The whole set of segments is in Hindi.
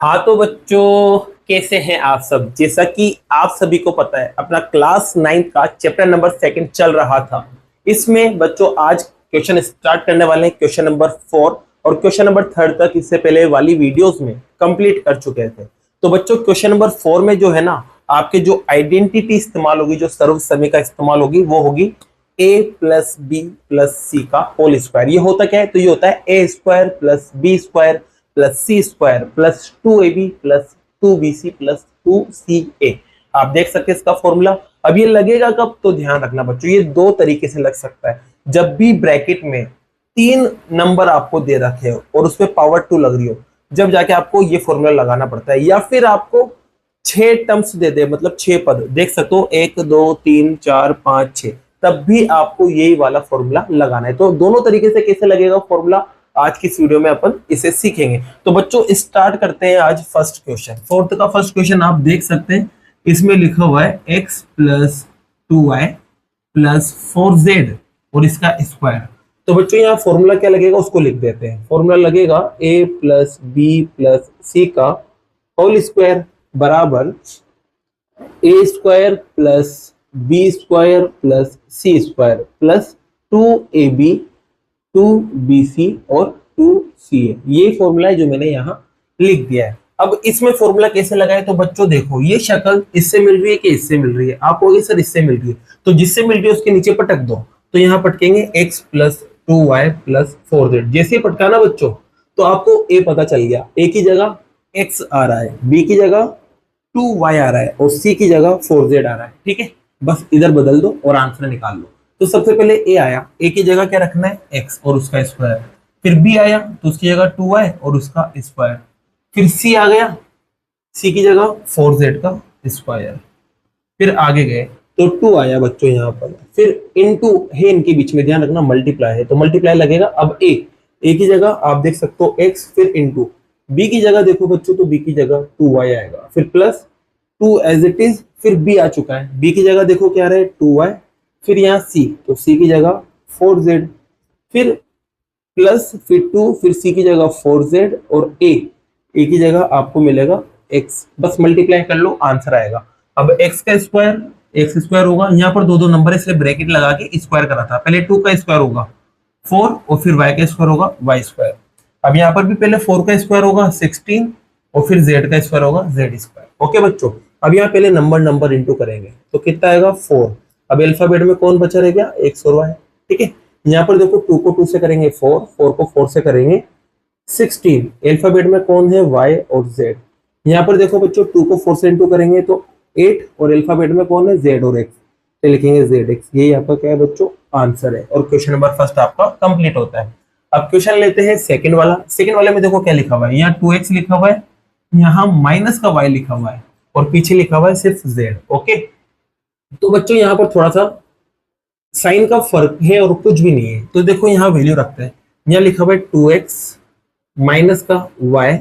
हाँ तो बच्चों, कैसे हैं आप सब। जैसा कि आप सभी को पता है, अपना क्लास 9 का चैप्टर नंबर 2 चल रहा था। इसमें बच्चों आज क्वेश्चन स्टार्ट करने वाले हैं, क्वेश्चन नंबर 4 और क्वेश्चन नंबर 3 तक इससे पहले वाली वीडियोस में कंप्लीट कर चुके थे। तो बच्चों क्वेश्चन नंबर 4 में जो है ना, आपके जो आइडेंटिटी इस्तेमाल होगी, जो सर्व समीकरण इस्तेमाल होगी, वो होगी ए प्लस बी प्लस सी का होल स्क्वायर। ये होता क्या है? तो ये होता है A square plus B square plus C square plus 2ab plus 2bc plus 2ca। आप देख सकते हैं इसका फॉर्मूला। अब ये लगेगा कब? तो ध्यान रखना बच्चों, ये दो तरीके से लग सकता है। जब भी ब्रैकेट में 3 नंबर आपको दे रखे हो और उसपे पावर 2 लग रही हो, जब जाके आपको ये फॉर्मूला लगाना पड़ता है। या फिर आपको 6 टर्म्स दे दे, मतलब 6 पद देख सकते हो, 1 2 3 4 5 6, तब भी आपको यही वाला फॉर्मूला लगाना है। तो दोनों तरीके से कैसे लगेगा फॉर्मूला, आज की इस वीडियो में अपन इसे सीखेंगे। तो बच्चों स्टार्ट करते हैं आज फर्स्ट क्वेश्चन। फोर्थ का फर्स्ट क्वेश्चन आप देख सकते हैं, इसमें लिखा हुआ है x plus 2y plus 4z और इसका स्क्वायर। तो बच्चों यहाँ फॉर्मूला क्या लगेगा उसको लिख देते हैं। फॉर्मूला लगेगा a plus B plus C का होल स्क्वायर बराबर A square plus B square plus C square plus 2ab 2bc और 2ca। ये फॉर्मूला है जो मैंने यहाँ लिख दिया है। अब इसमें फॉर्मूला कैसे लगाए? तो बच्चों देखो, ये शक्ल इससे मिल रही है कि इससे मिल रही है? आप कहोगे सर इससे मिल रही है, तो जिससे मिल रही है उसके नीचे पटक दो। तो यहाँ पटकेंगे x plus 2y plus 4z। जैसे ही पटकाना बच्चों, तो आपको a पता चल गया, a की जगह x आ रहा है, b की जगह 2y आ रहा है और c की जगह 4z आ रहा है। ठीक है, बस इधर बदल दो और आंसर निकाल लो। तो सबसे पहले a आया, a की जगह क्या रखना है? x और उसका स्क्वायर। फिर b आया तो उसकी जगह 2y और उसका स्क्वायर। फिर c आ गया, c की जगह 4z का स्क्वायर। फिर आगे गए तो 2 आया बच्चों यहाँ पर। फिर इनटू है, इनके बीच में ध्यान रखना मल्टीप्लाई है, तो मल्टीप्लाई लगेगा। अब a की जगह आप देख सकते हो x, फिर इनटू b की जगह देखो बच्चों, तो b की जगह 2y आएगा, फिर प्लस 2 एज इट इज। फिर b आ चुका है, b की जगह देखो क्या रहे 2y, फिर यहाँ c, तो c की जगह 4z, फिर प्लस फिर 2, फिर c की जगह 4z और a की जगह आपको मिलेगा x। बस मल्टीप्लाई कर लो, आंसर आएगा। अब x का स्क्वायर एक्स स्क्वायर होगा, यहाँ पर दो दो नंबर है इसलिए ब्रैकेट लगा के स्क्वायर करा था। पहले 2 का स्क्वायर होगा 4 और फिर y का स्क्वायर होगा y स्क्वायर। अब यहाँ पर भी पहले 4 का स्क्वायर होगा 16 और फिर z का स्क्वायर होगा z स्क्वायर। ओके बच्चों, अब यहाँ पहले नंबर नंबर इंटू करेंगे तो कितना आएगा 4। अब अल्फाबेट में कौन बचा रह गया? x और y। ठीक है, यहाँ पर देखो 2 को 2 से करेंगे 4, 4 को 4 से करेंगे 16। अल्फाबेट में कौन है? y और z। यहाँ पर देखो बच्चों 2 को 4 से इंटू करेंगे तो 8 और अल्फाबेट में कौन है? z और x, तो लिखेंगे zx। यही आपका क्या है बच्चों? आंसर है। और क्वेश्चन नंबर फर्स्ट आपका कंप्लीट होता है। अब क्वेश्चन लेते हैं सेकंड वाला। सेकंड वाले में देखो क्या लिखा हुआ है, यहाँ 2x लिखा हुआ है, यहाँ माइनस का y लिखा हुआ है और पीछे लिखा हुआ है सिर्फ z। ओके, तो बच्चों यहाँ पर थोड़ा सा साइन का फर्क है और कुछ भी नहीं है। तो देखो यहाँ वैल्यू रखते हैं, यहाँ लिखा हुआ है 2x माइनस का y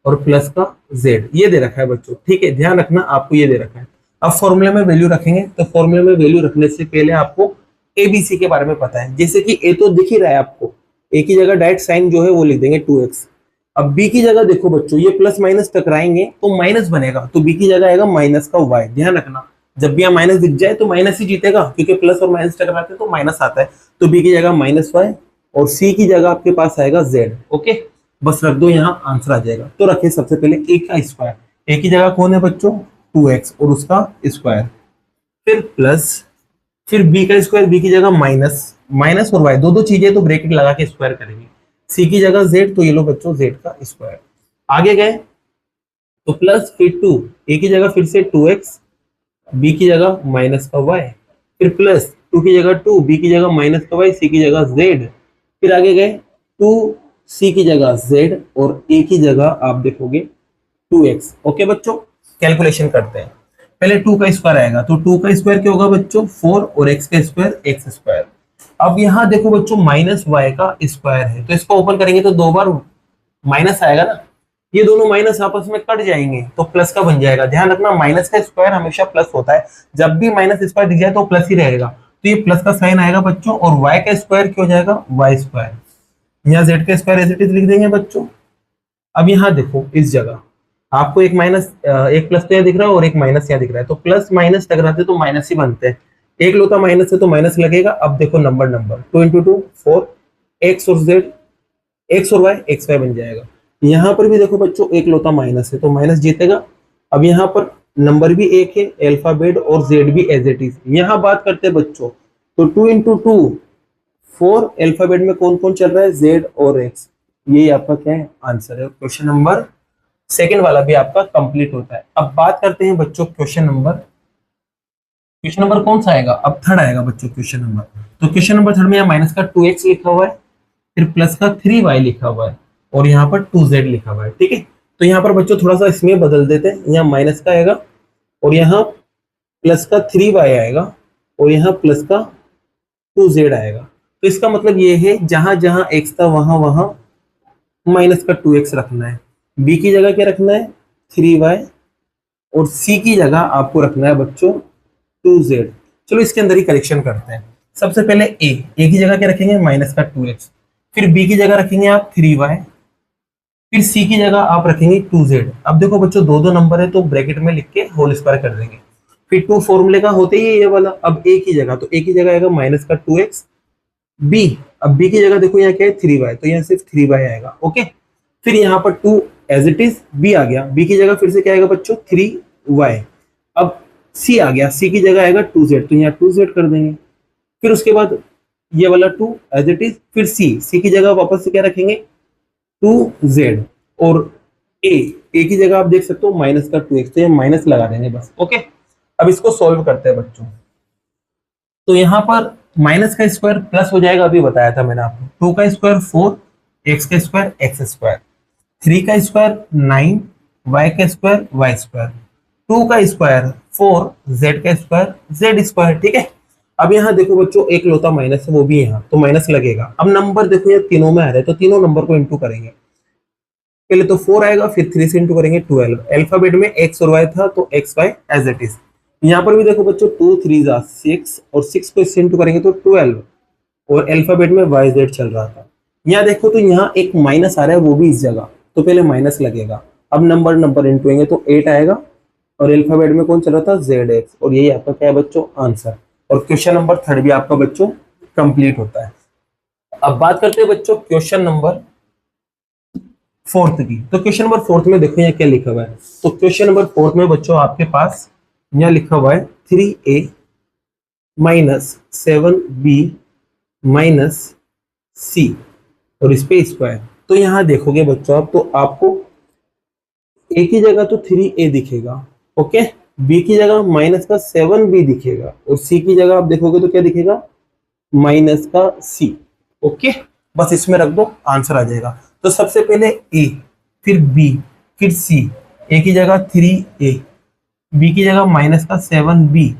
और प्लस का z, ये दे रखा है बच्चों। ठीक है, ध्यान रखना आपको ये दे रखा है। अब फॉर्मूले में वैल्यू रखेंगे, तो फॉर्मूले में वैल्यू रखने से पहले आपको एबीसी के बारे में पता है। जैसे कि ए तो दिख ही रहा है आपको, ए की जगह डायरेक्ट साइन जो है वो लिख देंगे 2x। अब बी की जगह देखो बच्चों, ये प्लस माइनस टकराएंगे तो माइनस बनेगा, तो बी की जगह आएगा माइनस का y। ध्यान रखना, जब भी यहाँ माइनस दिख जाए तो माइनस ही जीतेगा, क्योंकि प्लस और माइनस टकराते हैं तो माइनस आता है। तो बी की जगह माइनस y और सी की जगह आपके पास आएगा z। ओके, बस रख दो, यहाँ आंसर आ जाएगा। तो रखिए सबसे पहले ए का स्क्वायर। ए की जगह कौन है बच्चों? 2x और उसका स्क्वायर, फिर प्लस, फिर बी का स्क्वायर, बी की जगह माइनस, माइनस और y दो दो चीजें तो ब्रैकेट लगा के स्क्वायर करेंगे। सी की जगह z, तो ये लो बच्चों z का स्क्वायर। आगे गए तो प्लस, फिर 2, ए की जगह फिर से 2x, बी की जगह माइनस का y, फिर प्लस 2 की जगह 2, बी की जगह माइनस का y, सी की जगह z। फिर आगे गए 2, सी की जगह z और ए की जगह आप देखोगे 2x। ओके बच्चों, कैलकुलेशन करते हैं। पहले 2 का स्क्वायर आएगा, तो 2 का स्क्वायर क्या होगा बच्चों? 4 और x का स्क्वायर x स्क्वायर। अब यहाँ देखो बच्चों माइनस y का स्क्वायर है, तो इसको ओपन करेंगे तो दो बार माइनस आएगा ना, ये दोनों माइनस आपस में कट जाएंगे तो प्लस का बन जाएगा। ध्यान रखना माइनस का स्क्वायर हमेशा प्लस होता है, जब भी माइनस स्क्वायर दिख जाए तो प्लस ही रहेगा। तो ये प्लस का साइन आएगा बच्चों, और y का स्क्वायर क्या हो जाएगा? y square. यहाँ z का स्क्वायर एज इट इज लिख देंगे बच्चों। अब यहाँ देखो इस जगह आपको एक माइनस एक प्लस तो यहाँ दिख रहा है और एक माइनस यहाँ दिख रहा है, तो प्लस माइनस टकराते तो माइनस ही बनते हैं। एक लोता माइनस है तो माइनस लगेगा। अब देखो नंबर नंबर 2 इंटू 2 4, एक्स और जेड, एक्स और वाई, एक्स वाई बन जाएगा। यहाँ पर भी देखो बच्चों एक लोता माइनस है तो माइनस जीतेगा। अब यहाँ पर नंबर भी एक है अल्फाबेट और जेड भी एज इट इज। यहाँ बात करते हैं बच्चों, तो 2 इंटू 2 4, अल्फाबेट में कौन कौन चल रहा है, जेड और एक्स। ये आपका क्या है, आंसर है। क्वेश्चन नंबर सेकंड वाला भी आपका कंप्लीट होता है। अब बात करते हैं बच्चों क्वेश्चन नंबर कौन सा आएगा, अब थर्ड आएगा बच्चों क्वेश्चन नंबर। तो क्वेश्चन नंबर थर्ड में यहाँ माइनस का 2x लिखा हुआ है, फिर प्लस का 3y लिखा हुआ है और यहाँ पर 2z लिखा हुआ है। ठीक है, तो यहाँ पर बच्चों थोड़ा सा इसमें बदल देते हैं, यहाँ माइनस का आएगा और यहाँ प्लस का 3y आएगा और यहाँ प्लस का 2z आएगा। तो इसका मतलब ये है जहां जहां x था वहां वहां माइनस का 2x रखना है, b की जगह क्या रखना है 3y और c की जगह आपको रखना है बच्चों 2z। चलो इसके अंदर ही करेक्शन करते हैं। सबसे पहले a की जगह क्या रखेंगे माइनस का 2x, फिर b की जगह रखेंगे आप 3y, फिर c की जगह आप रखेंगे 2z। अब देखो बच्चों दो दो नंबर है तो ब्रैकेट में लिख के होल स्क्वायर कर देंगे। फिर 2 फॉर्मूले का होते ही है ये वाला। अब a की जगह, तो a की जगह आएगा माइनस का 2x, b, अब b की जगह देखो यहाँ क्या है 3y, तो यहाँ सिर्फ 3y आएगा। ओके, फिर यहाँ पर 2 एज इट इज b आ गया, b की जगह फिर से क्या आएगा बच्चों 3y। अब c आ गया, c की जगह आएगा 2z, तो यहाँ 2z कर देंगे। फिर उसके बाद ये वाला 2 एज इट इज, फिर c की जगह वापस से क्या रखेंगे 2z और a की जगह आप देख सकते हो माइनस का 2x, तो ये माइनस लगा देंगे बस। ओके, अब इसको सॉल्व करते हैं बच्चों। तो यहाँ पर माइनस का स्क्वायर प्लस हो जाएगा, अभी बताया था मैंने आपको। 2 का स्क्वायर 4, एक्स का स्क्वायर एक्स स्क्वायर, 3 का स्क्वायर 9, वाई का स्क्वायर वाई स्क्वायर, 2 का स्क्वायर 4, जेड का स्क्वायर जेड स्क्वायर। ठीक है, अब यहाँ देखो बच्चों एक लोता माइनस है वो भी यहाँ, तो माइनस लगेगा। अब नंबर देखो ये तीनों में आ रहे हैं तो तीनों नंबर को इंटू करेंगे। पहले तो 4 आएगा, फिर 3 से इंटू करेंगे 12। अल्फाबेट में एक्स और वाई था तो X Y as it is. यहाँ पर भी देखो बच्चों 2 3 जा 6 और 6 को इससे इंटू करेंगे तो 12 और अल्फाबेट में वाई जेड चल रहा था। यहाँ देखो तो यहाँ एक माइनस आ रहा है वो भी इस जगह, तो पहले माइनस लगेगा। अब नंबर नंबर इंटू होंगे तो 8 आएगा और अल्फाबेट में कौन चल रहा था जेड एक्स, और यही आपका क्या है बच्चों आंसर। और क्वेश्चन नंबर थर्ड भी आपका बच्चों कंप्लीट होता है। अब बात करते हैं बच्चों क्वेश्चन नंबर फोर्थ की। तो क्वेश्चन नंबर फोर्थ में देखो यहाँ क्या लिखा हुआ है। तो क्वेश्चन नंबर फोर्थ में बच्चों आपके पास यहाँ लिखा हुआ है 3a minus 7b minus c और इस पे स्क्वायर। तो यहाँ देखोगे बच्चों आप, तो आपको a की जगह तो 3a दिखेगा, ओके, b की जगह माइनस का 7b दिखेगा और c की जगह आप देखोगे तो क्या दिखेगा माइनस का c। ओके, बस इसमें रख दो आंसर आ जाएगा। तो सबसे पहले a, फिर b, फिर c। a की जगह 3a, b की जगह माइनस का 7b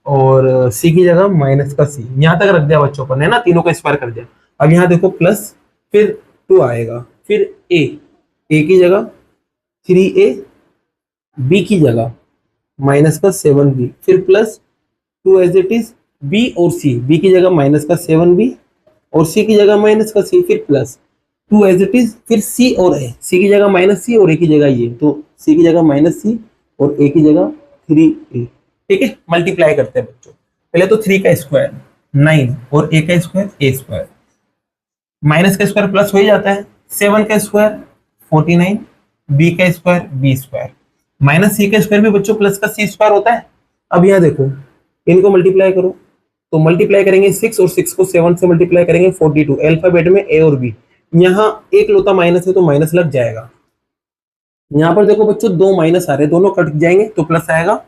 और c की जगह माइनस का c। यहाँ तक रख दिया बच्चों पर है ना, तीनों का स्क्वायर कर दिया। अब यहाँ देखो प्लस फिर 2 आएगा, फिर a की जगह 3a, b की जगह माइनस का 7b, फिर plus 2 as it is, b और c, b की जगह माइनस का 7b और c की जगह माइनस का c, फिर प्लस 2 एज इट इज, फिर c और a, c की जगह माइनस c और a की जगह ये, तो c की जगह माइनस c और a की जगह 3a। ठीक है, मल्टीप्लाई करते हैं बच्चों। पहले तो 3 का स्क्वायर 9 और a का स्क्वायर a स्क्वायर, माइनस का स्क्वायर प्लस हो ही जाता है। 7 का स्क्वायर 49, b का square b square, minus c का स्क्वायर भी बच्चों प्लस का c स्क्वायर होता है। अब यहाँ देखो इनको मल्टीप्लाई करो, तो मल्टीप्लाई करेंगे 6 और 6 को 7 से मल्टीप्लाई करेंगे 42। अल्फाबेट में a और b, यहाँ एक लोता माइनस है तो माइनस लग जाएगा। यहाँ पर देखो बच्चों दो माइनस आ रहे हैं, दोनों कट जाएंगे तो प्लस आएगा।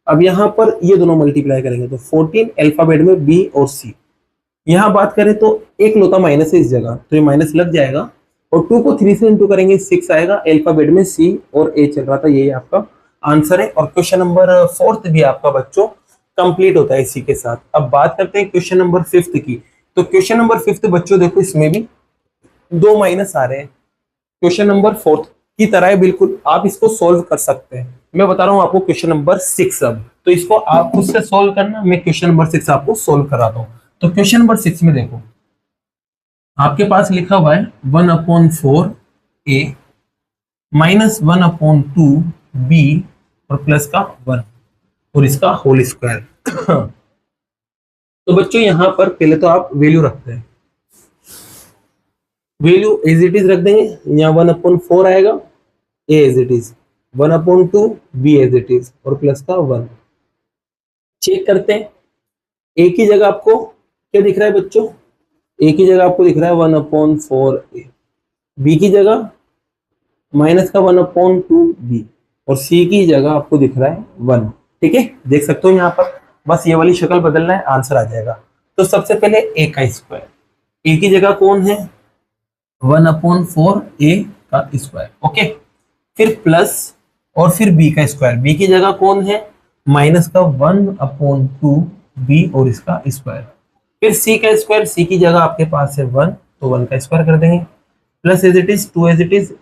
अब यहाँ पर ये दोनों मल्टीप्लाई करेंगे तो 14 अल्फाबेट में b और c। यहाँ बात करें तो एक लोता माइनस है इस जगह, तो ये माइनस लग जाएगा और 2 को 3 से इंटू करेंगे 6 आएगा। अल्फाबेट में c और a चल रहा था, यही आपका आंसर है। और क्वेश्चन नंबर फोर्थ भी आपका बच्चों कंप्लीट होता है इसी के साथ। अब बात करते हैं क्वेश्चन नंबर फिफ्थ की। तो क्वेश्चन नंबर फिफ्थ बच्चों देखो इसमें भी दो माइनस आ रहे हैं, क्वेश्चन नंबर फोर्थ की तरह है बिल्कुल। आप इसको सोल्व कर सकते हैं। मैं बता रहा हूं आपको क्वेश्चन नंबर 6, अब तो इसको आप खुद से सोल्व करना, मैं क्वेश्चन नंबर 6 आपको सोल्व करा दूं। तो क्वेश्चन नंबर 6 में देखो आपके पास लिखा हुआ है 1/4 a -1/2 बी और प्लस का 1 और इसका होल स्क्वायर। तो बच्चों यहां पर पहले तो आप वैल्यू रखते हैं, वैल्यू एज इट इज रख देंगे। यहाँ 1/4 आएगा, A as it is, 1/2 B as it is और प्लस का 1। चेक करते हैं, ए की जगह आपको क्या दिख रहा है बच्चों? ए की जगह आपको दिख रहा है 1/4 ए, बी की जगह माइनस का 1/2 बी और सी की जगह आपको दिख रहा है 1। ठीक है, देख सकते हो यहाँ पर, बस ये वाली शक्ल बदलना है, आंसर आ जाएगा। तो सबसे पहले ए का स्क्वायर, ए की जगह कौन है? 1/4 ए का स्क्वायर। ओके, फिर प्लस और फिर बी का स्क्वायर, बी की जगह कौन है? माइनस का 1/2 बी और इसका स्क्वायर। फिर सी का स्क्वायर, सी की जगह आपके पास है 1 तो 1 का स्क्वायर कर देंगे, plus as it is 2 as it is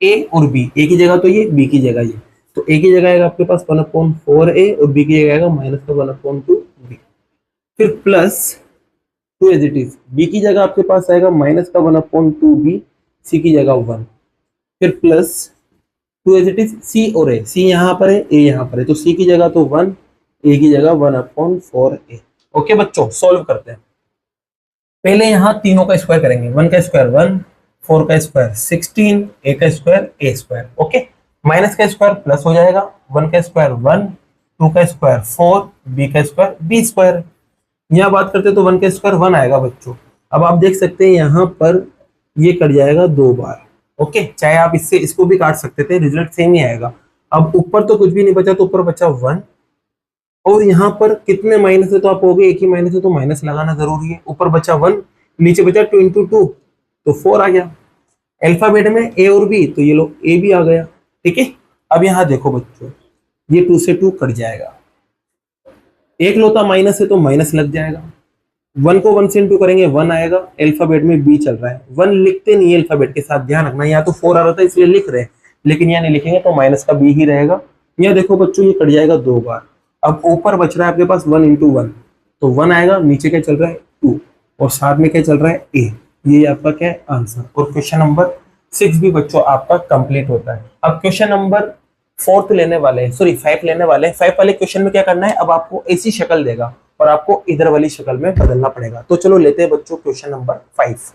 A और बी, ए की जगह तो ये, बी की जगह ये, तो ए की जगह आएगा आपके पास 1/4 ए और बी की जगह आएगा माइनस का 1/2 बी। फिर plus 2 as it is, B की जगह आपके पास आएगा माइनस का 1/2 बी, सी की जगह 1। फिर plus 2 as it is C और ए, सी यहाँ पर है, ए यहाँ पर है, तो सी की जगह तो 1, ए की जगह 1/4 ए। ओके बच्चों, सॉल्व करते हैं। पहले यहाँ तीनों का स्क्वायर करेंगे, 1 का स्क्वायर 1, 4 का स्क्वायर 16, ए का स्क्वायर ए स्क्वायर। ओके, माइनस का स्क्वायर प्लस हो जाएगा, 1 का स्क्वायर 1, 2 का स्क्वायर 4, बी का स्क्वायर बी स्क्वायर। यहाँ बात करते तो 1 का स्क्वायर 1 आएगा बच्चों। अब आप देख सकते हैं यहाँ पर ये कट जाएगा 2 बार। ओके, चाहे आप इससे इसको भी काट सकते थे, रिजल्ट सेम ही आएगा। अब ऊपर तो कुछ भी नहीं बचा, तो ऊपर बचा 1 और यहाँ पर कितने माइनस है, तो आप हो गए एक ही माइनस है तो माइनस लगाना जरूरी है। ऊपर बचा 1, नीचे बचा 2 × 2 तो 4 आ गया। अल्फाबेट में ए और बी, तो ये लो ए भी आ गया। ठीक है, अब यहाँ देखो बच्चों, ये 2 से 2 कट जाएगा, एक लोता माइनस है तो माइनस लग जाएगा। 1 को 1 से इंटू करेंगे 1 आएगा, अल्फाबेट में बी चल रहा है, 1 लिखते नहीं है अल्फाबेट के साथ, ध्यान रखना। यहाँ तो 4 आ रहा था इसलिए लिख रहे हैं, लेकिन यहाँ नहीं लिखेंगे तो माइनस का बी ही रहेगा। यहाँ देखो बच्चों, ये कट जाएगा 2 बार। अब ऊपर बच रहा है आपके पास 1 × 1 तो 1 आएगा, नीचे क्या चल रहा है 2 और साथ में क्या चल रहा है ए। ये आपका क्या है? आंसर। और क्वेश्चन नंबर 6 भी बच्चों आपका कंप्लीट होता है। अब क्वेश्चन नंबर 4 लेने वाले हैं, सॉरी 5 लेने वाले हैं। 5 वाले क्वेश्चन में क्या करना है, अब आपको ऐसी शक्ल देगा और आपको इधर वाली शक्ल में बदलना पड़ेगा। तो चलो लेते हैं बच्चों क्वेश्चन नंबर 5।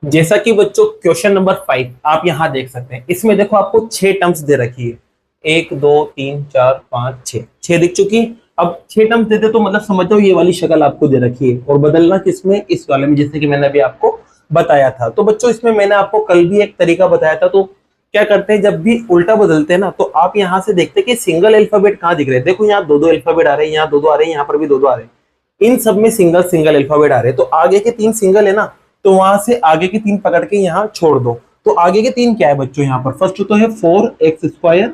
जैसा कि बच्चों क्वेश्चन नंबर 5 आप यहाँ देख सकते हैं, इसमें देखो आपको 6 टर्म्स दे रखी है, 1 2 3 4 5 6 दिख चुकी। अब 6 टर्म्स देते तो मतलब समझ जाओ ये वाली शक्ल आपको दे रखी है और बदलना किसमें? इस वाले में, जैसे कि मैंने अभी आपको बताया था। तो बच्चों इसमें मैंने आपको कल भी एक तरीका बताया था। तो क्या करते हैं, जब भी उल्टा बदलते हैं ना, तो आप यहाँ से देखते हैं कि सिंगल अल्फाबेट कहाँ दिख रहे हैं। देखो यहाँ 2 अल्फाबेट आ रहे हैं, यहाँ 2 आ रहे हैं, यहाँ पर भी 2 आ रहे हैं। इन सब में सिंगल सिंगल अल्फाबेट आ रहे हैं, तो आगे के 3 सिंगल है ना, तो वहां से आगे के 3 पकड़ के यहाँ छोड़ दो। तो आगे के 3 क्या है बच्चों? यहाँ पर फर्स्ट तो है 4x²,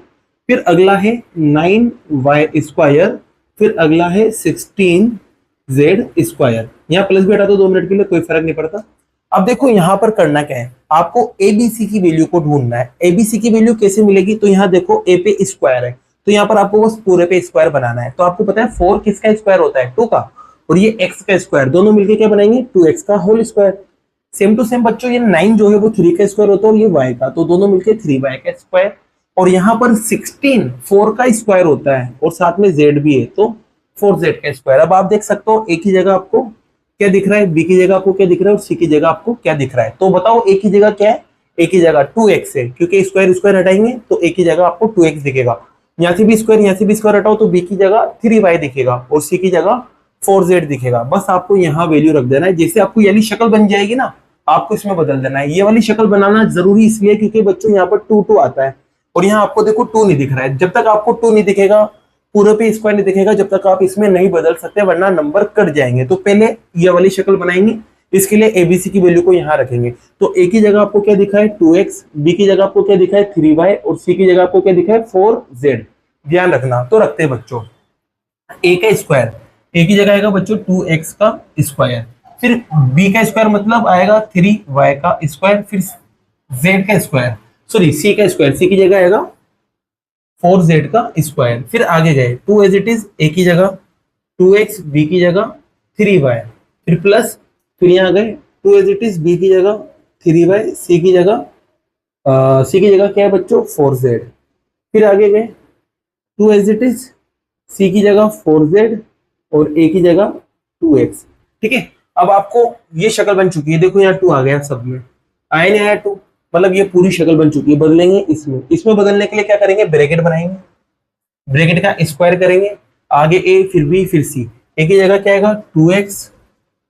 फिर अगला है 9y², फिर अगला है 16z²। यहाँ प्लस भी हटा दो 2 मिनट के लिए, कोई फर्क नहीं पड़ता। अब देखो यहाँ पर करना क्या है, आपको एबीसी की वैल्यू को ढूंढना है। एबीसी की वैल्यू कैसे मिलेगी? तो यहाँ देखो ए पे स्क्वायर है, तो यहाँ पर आपको बस पूरे पे स्क्वायर बनाना है। तो आपको पता है 4 किसका स्क्वायर होता है? 2 का, और ये x का स्क्वायर, दोनों मिलके क्या बनाएंगे? 2x का whole square. Same to same बच्चों, ये 9 जो है वो 3 का स्क्वायर होता है और ये y का, तो दोनों मिलके 3y का स्क्वायर। और यहाँ पर 16 4 का स्क्वायर होता है और साथ में z भी है, तो 4z का स्क्वायर। अब आप देख सकते हो एक ही जगह आपको क्या दिख रहा है, बी की जगह आपको क्या दिख रहा है और सी की जगह आपको क्या दिख रहा है। तो बताओ एक ही जगह क्या है? एक ही जगह 2x है, क्योंकि स्क्वायर स्क्वायर हटाएंगे तो एक ही जगह आपको 2x दिखेगा। यहाँ से भी स्क्वायर, यहाँ से भी स्क्वायर हटाओ तो बी की जगह 3y दिखेगा और सी की जगह 4z दिखेगा। बस आपको यहाँ वैल्यू रख देना है। जैसे आपको ये वाली शक्ल बन जाएगी ना, आपको इसमें बदल देना है। ये वाली शक्ल बनाना जरूरी इसलिए क्योंकि बच्चों यहाँ पर 2 2 आता है और यहाँ आपको देखो 2 नहीं दिख रहा है। जब तक आपको 2 नहीं दिखेगा, पूरे पे स्क्वायर नहीं दिखेगा, जब तक आप इसमें नहीं बदल सकते, वरना नंबर कट जाएंगे। तो पहले ये वाली शक्ल बनाएंगे, इसके लिए एबीसी की वैल्यू को यहाँ रखेंगे। तो ए की जगह आपको क्या दिखा है? 2x, बी की जगह आपको क्या दिखा है? 3y और सी की जगह आपको क्या दिखा है? 4z। ध्यान रखना। तो रखते हैं बच्चों ए का स्क्वायर, ए की जगह आएगा बच्चों 2x का स्क्वायर, फिर b का स्क्वायर मतलब आएगा 3y का स्क्वायर, फिर z का स्क्वायर, सॉरी c का स्क्वायर, c की जगह आएगा 4z का स्क्वायर। फिर आगे गए 2 एज इट इज, a की जगह 2x, b की जगह 3y, फिर प्लस, फिर यहाँ गए 2 एज इट इज, b की जगह 3y, c की जगह सी की जगह क्या है बच्चों 4z। फिर आगे गए 2 एज इट इज, सी की जगह 4z और ए की जगह 2x। ठीक है, अब आपको ये शक्ल बन चुकी है, देखो यहाँ 2 आ गया सब में, आया नहीं आया 2, मतलब ये पूरी शक्ल बन चुकी है। बदलेंगे इसमें, इसमें बदलने के लिए क्या करेंगे, ब्रैकेट बनाएंगे, ब्रैकेट का स्क्वायर करेंगे, आगे ए फिर बी फिर सी। ए की जगह क्या आएगा 2x,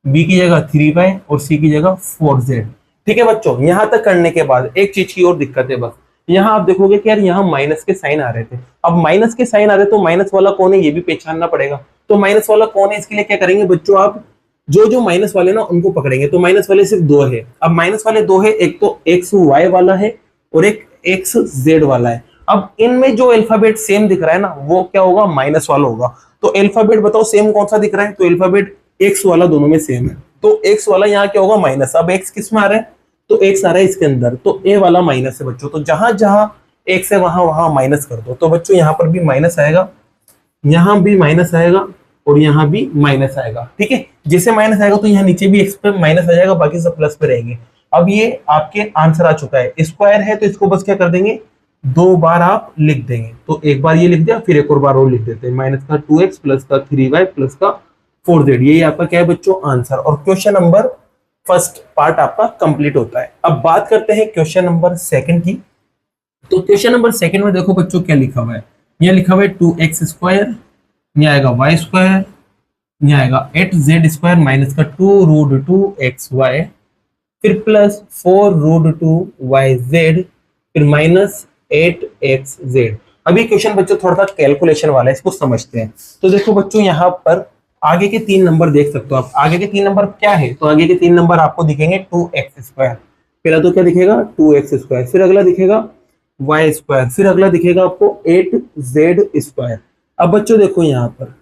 बी की जगह 3y और सी की जगह 4z। ठीक है बच्चों, यहां तक करने के बाद एक चीज की और दिक्कत है बस, यहाँ आप देखोगे कि यार यहाँ माइनस के साइन आ रहे थे। अब माइनस के साइन आ रहे तो माइनस वाला कौन है ये भी पहचानना पड़ेगा। तो माइनस वाला कौन है, इसके लिए क्या करेंगे बच्चों, आप जो जो माइनस वाले ना उनको पकड़ेंगे। तो माइनस वाले सिर्फ 2 है। अब माइनस वाले 2 है, एक तो एक्स वाई वाला है और एक एक्स जेड वाला है। अब इनमें जो अल्फाबेट सेम दिख रहा है ना वो क्या होगा, माइनस वाला होगा। तो अल्फाबेट बताओ सेम कौन सा दिख रहा है, तो अल्फाबेट एक्स वाला दोनों में सेम है, तो एक्स वाला यहाँ क्या होगा माइनस। अब एक्स किस में आ रहा है, तो एक्स आ रहा है इसके अंदर, तो ए वाला माइनस है बच्चों। तो जहां जहां एक्स है वहां वहां माइनस कर दो। तो बच्चों यहाँ पर भी माइनस आएगा, यहाँ भी माइनस आएगा और यहाँ भी माइनस आएगा। ठीक है, जैसे माइनस आएगा तो यहाँ नीचे भी एक्स पे माइनस आ जाएगा, बाकी सब प्लस पे रहेंगे। अब ये आपके आंसर आ चुका है। स्क्वायर है तो इसको बस क्या कर देंगे, 2 बार आप लिख देंगे। तो एक बार ये लिख दिया, फिर एक और बार और लिख देते हैं, माइनस का 2x प्लस का 3y प्लस का 4z। यही आपका क्या है बच्चों आंसर। और क्वेश्चन नंबर फर्स्ट पार्ट आपका कंप्लीट होता है। अब बात करते हैं क्वेश्चन नंबर सेकंड की। तो क्वेश्चन नंबर सेकंड में देखो बच्चों क्या लिखा हुआ है, यहाँ लिखा हुआ है 2x स्क्वायर, यहाँ आएगा y स्क्वायर, यहाँ आएगा 8z स्क्वायर माइनस का 2 रूट 2xy, फिर प्लस 4 रूट 2yz, फिर माइनस 8xz। अभी क्वेश्चन बच्चों थोड़ा सा कैलकुलेशन वाला है, इसको समझते हैं। तो देखो बच्चों यहाँ पर आगे के 3 नंबर देख सकते हो आप। आगे के 3 नंबर क्या है, तो आगे के 3 नंबर आपको दिखेंगे 2x स्क्वायर। पहला तो क्या दिखेगा 2x स्क्वायर, फिर अगला दिखेगा y स्क्वायर, फिर अगला दिखेगा आपको 8z स्क्वायर। अब बच्चों देखो यहाँ पर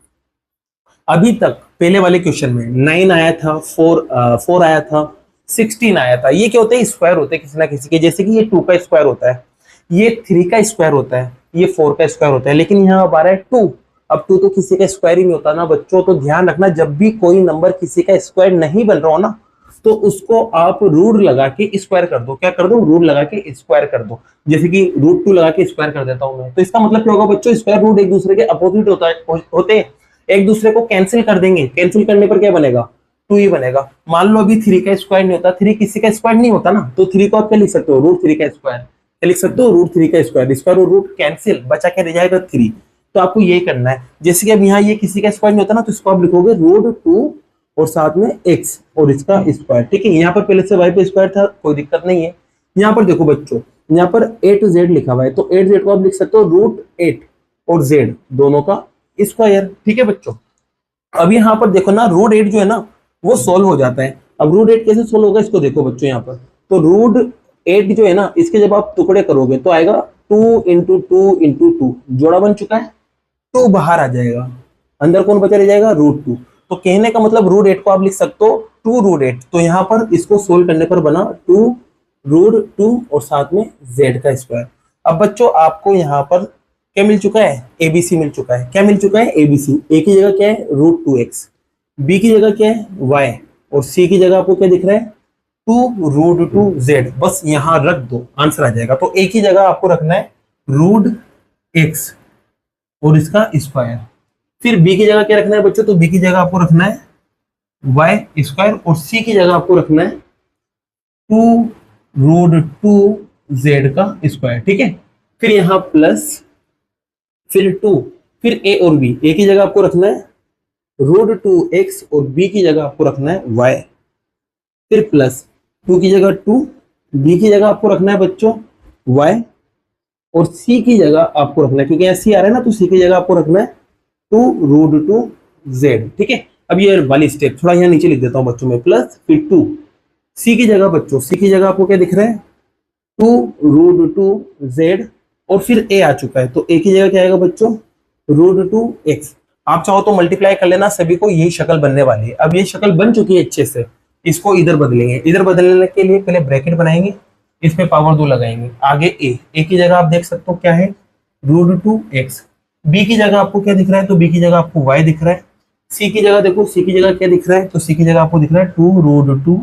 अभी तक पहले वाले क्वेश्चन में 9 आया था, 4 आया था, 16 आया था। ये क्या होते हैं, स्क्वायर होते हैं किसी ना किसी के। जैसे कि ये 2 का स्क्वायर होता है, ये 3 का स्क्वायर होता है, ये 4 का स्क्वायर होता है, लेकिन यहाँ अब आ रहा है 2। अब 2 तो किसी का स्क्वायर ही नहीं होता ना बच्चों। तो ध्यान रखना, जब भी कोई नंबर किसी का स्क्वायर नहीं बन रहा हो ना, तो उसको आप रूट लगा के स्क्वायर कर दो। क्या कर दो, रूट लगा के स्क्वायर कर दो। जैसे कि रूट 2 लगा के स्क्वायर कर देता हूं मैं, तो इसका मतलब क्या होगा बच्चों, स्क्वायर रूट एक दूसरे के अपोजिट होते हैं, एक दूसरे को कैंसिल कर देंगे। कैंसिल करने पर क्या बनेगा, 2 ही बनेगा। मान लो अभी 3 का स्क्वायर नहीं होता, 3 किसी का स्क्वायर नहीं होता ना, तो 3 को आप क्या लिख सकते हो, रूट 3 का स्क्वायर। क्या लिख सकते हो, रूट 3 का स्क्वायर। स्क्वायर और रूट कैंसिल, बचा क्या रह जाएगा 3। तो आपको यही करना है। जैसे कि अब यहाँ ये किसी का स्क्वायर नहीं होता ना, तो इसको आप लिखोगे रूट 2 और साथ में x और इसका स्क्वायर। ठीक है, यहाँ पर पहले से y पे स्क्वायर था, कोई दिक्कत नहीं है। यहाँ पर देखो बच्चों, यहाँ पर 8z लिखा हुआ है, तो 8z को आप लिख सकते हो रूट 8 और z दोनों का स्क्वायर। ठीक है बच्चों, अब यहाँ पर देखो ना रूट 8 जो है ना वो सोल्व हो जाता है। अब रूट 8 कैसे सोल्व होगा, इसको देखो बच्चों यहाँ पर। तो रूट 8 जो है ना, इसके जब आप टुकड़े करोगे तो आएगा 2 इंटू 2 इंटू 2, जोड़ा बन चुका है, 2 बाहर आ जाएगा, अंदर कौन बचा रह जाएगा, रूट 2। तो कहने का मतलब रूट 8 को आप लिख सकते हो 2 रूट 8। तो यहाँ पर इसको सोल्व करने पर बना 2 रूट 2 और साथ में z का स्क्वायर। अब बच्चों आपको यहाँ पर क्या मिल चुका है, एबीसी मिल चुका है। क्या मिल चुका है, एबीसी। ए की जगह क्या है रूट 2x, बी की जगह क्या है y और सी की जगह आपको क्या दिख रहा है 2 रूट 2z। बस यहाँ रख दो, आंसर आ जाएगा। तो ए की जगह आपको रखना है रूट x और इसका स्क्वायर। फिर बी की जगह क्या रखना है बच्चों, तो बी की जगह आपको रखना है y स्क्वायर और सी की जगह आपको रखना है 2 रूट 2z का स्क्वायर। ठीक है, फिर यहाँ प्लस, फिर 2, फिर a और b। a की जगह आपको रखना है रूट 2x और b की जगह आपको रखना है y, फिर प्लस 2 की जगह 2, b की जगह आपको रखना है बच्चों y और c की जगह आपको रखना है, क्योंकि यहाँ c आ रहा है ना, तो c की जगह आपको रखना है 2 रूट 2z। ठीक है, अब ये वाली स्टेप थोड़ा यहाँ नीचे लिख देता हूँ बच्चों में, प्लस फिर 2 c की जगह बच्चों, c की जगह आपको क्या दिख रहा है 2 रूट 2z और फिर a आ चुका है, तो a की जगह क्या आएगा बच्चों रूट 2x। आप चाहो तो मल्टीप्लाई कर लेना, सभी को यही शक्ल बनने वाली है। अब ये शक्ल बन चुकी है अच्छे से, इसको इधर बदलेंगे। इधर बदलने के लिए पहले ब्रैकेट बनाएंगे, इसमें पावर 2 लगाएंगे, आगे a की जगह आप देख सकते हो क्या है रूट 2x। b की जगह आपको क्या दिख रहा है, तो b की जगह आपको y दिख रहा है। c की जगह देखो, c की जगह क्या दिख रहा है, तो c की जगह आपको दिख रहा है 2 रूट 2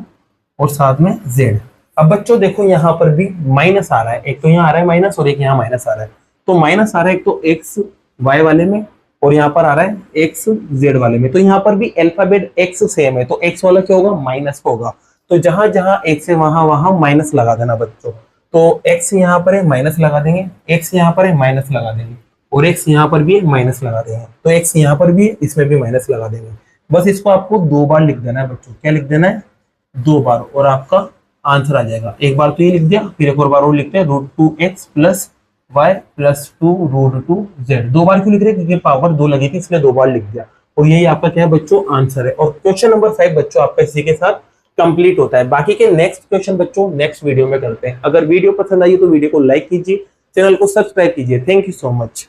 और साथ में z। अब बच्चों देखो यहाँ पर भी माइनस आ रहा है, एक तो यहाँ आ रहा है माइनस और एक यहाँ माइनस आ रहा है। तो माइनस आ रहा है एक तो एक्स वाई वाले में और यहाँ पर आ रहा है एक्स जेड वाले में। तो यहाँ पर भी अल्फाबेट एक्स सेम है, तो एक्स वाला क्या होगा, माइनस होगा। तो जहां जहां एक्स है वहां वहां माइनस लगा देना बच्चों। तो एक्स यहाँ पर है माइनस लगा देंगे, एक्स यहाँ पर है माइनस लगा देंगे, और एक्स यहाँ पर भी है माइनस लगा देंगे। तो एक्स यहाँ पर भी है, इसमें भी माइनस लगा देंगे। बस इसको आपको 2 बार लिख देना है बच्चों। क्या लिख देना है, 2 बार, और आपका आंसर आ जाएगा। एक बार तो ये लिख दिया, फिर एक और बार और लिखते हैं, √2x plus Y plus 2√2z। 2 बार क्यों लिख रहे हैं, क्योंकि पावर 2 लगी थी इसलिए 2 बार लिख दिया। और यही आपका क्या है बच्चों, आंसर है। और क्वेश्चन नंबर 5 बच्चों आपका इसी के साथ कंप्लीट होता है। बाकी के नेक्स्ट क्वेश्चन बच्चों नेक्स्ट वीडियो में करते हैं। अगर वीडियो पसंद आई तो वीडियो को लाइक कीजिए, चैनल को सब्सक्राइब कीजिए। Thank you so much.